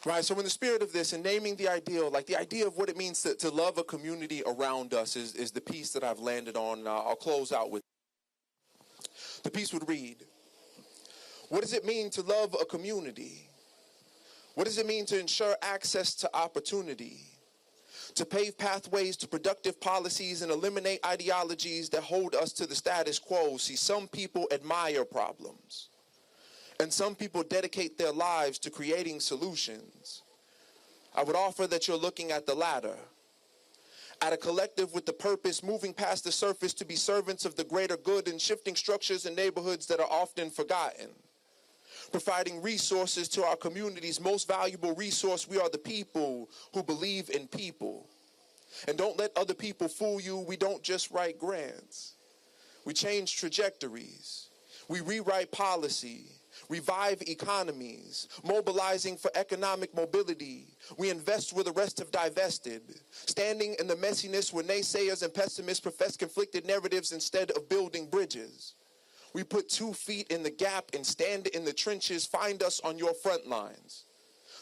Right, so in the spirit of this and naming the ideal, like the idea of what it means to love a community around us is the piece that I've landed on. I'll close out with. The piece would read, what does it mean to love a community? What does it mean to ensure access to opportunity? To pave pathways to productive policies and eliminate ideologies that hold us to the status quo. See, some people admire problems. And some people dedicate their lives to creating solutions. I would offer that you're looking at the latter. At a collective with the purpose, moving past the surface to be servants of the greater good and shifting structures and neighborhoods that are often forgotten. Providing resources to our community's most valuable resource, we are the people who believe in people. And don't let other people fool you. We don't just write grants. We change trajectories. We rewrite policy. Revive economies, mobilizing for economic mobility. We invest where the rest have divested, standing in the messiness where naysayers and pessimists profess conflicted narratives instead of building bridges. We put 2 feet in the gap and stand in the trenches. Find us on your front lines.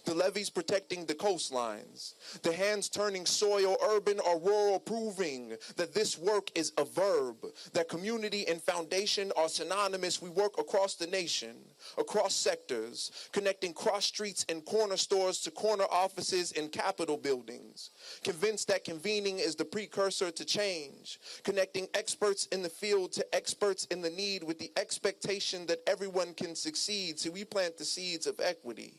The levees protecting the coastlines, the hands turning soil, urban or rural, proving that this work is a verb, that community and foundation are synonymous. We work across the nation, across sectors, connecting cross streets and corner stores to corner offices and Capitol buildings, convinced that convening is the precursor to change, connecting experts in the field to experts in the need with the expectation that everyone can succeed. So we plant the seeds of equity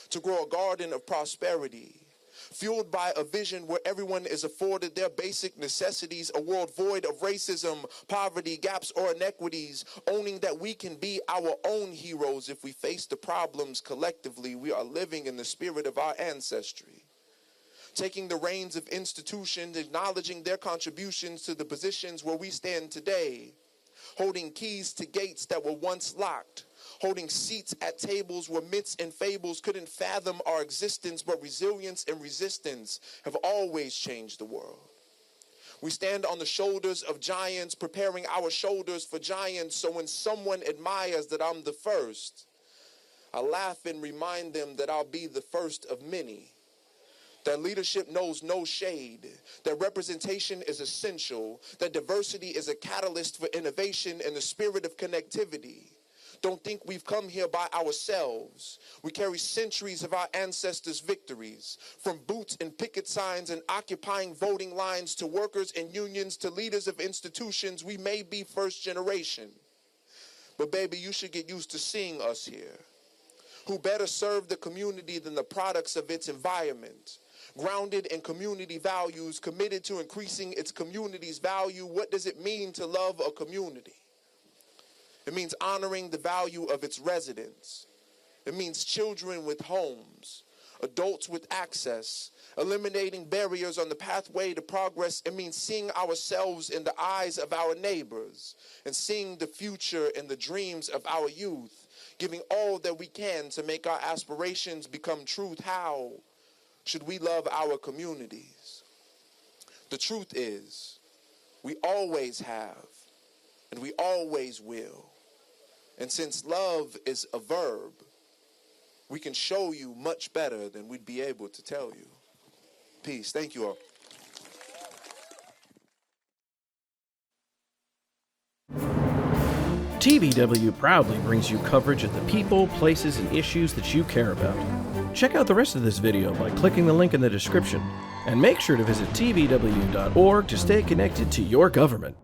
to grow a garden of prosperity, fueled by a vision where everyone is afforded their basic necessities, a world void of racism, poverty, gaps, or inequities, owning that we can be our own heroes if we face the problems collectively. We are living in the spirit of our ancestry, taking the reins of institutions, acknowledging their contributions to the positions where we stand today, holding keys to gates that were once locked, holding seats at tables where myths and fables couldn't fathom our existence, but resilience and resistance have always changed the world. We stand on the shoulders of giants, preparing our shoulders for giants, so when someone admires that I'm the first, I laugh and remind them that I'll be the first of many. That leadership knows no shade, that representation is essential, that diversity is a catalyst for innovation and the spirit of connectivity. Don't think we've come here by ourselves. We carry centuries of our ancestors' victories, from boots and picket signs and occupying voting lines to workers and unions to leaders of institutions. We may be first generation, but baby, you should get used to seeing us here. Who better serve the community than the products of its environment? Grounded in community values, committed to increasing its community's value. What does it mean to love a community? It means honoring the value of its residents. It means children with homes, adults with access, eliminating barriers on the pathway to progress. It means seeing ourselves in the eyes of our neighbors and seeing the future in the dreams of our youth, giving all that we can to make our aspirations become truth. How should we love our communities? The truth is, we always have, and we always will. And since love is a verb, we can show you much better than we'd be able to tell you. Peace. Thank you all. TBW proudly brings you coverage of the people, places, and issues that you care about. Check out the rest of this video by clicking the link in the description, and make sure to visit tbw.org to stay connected to your government.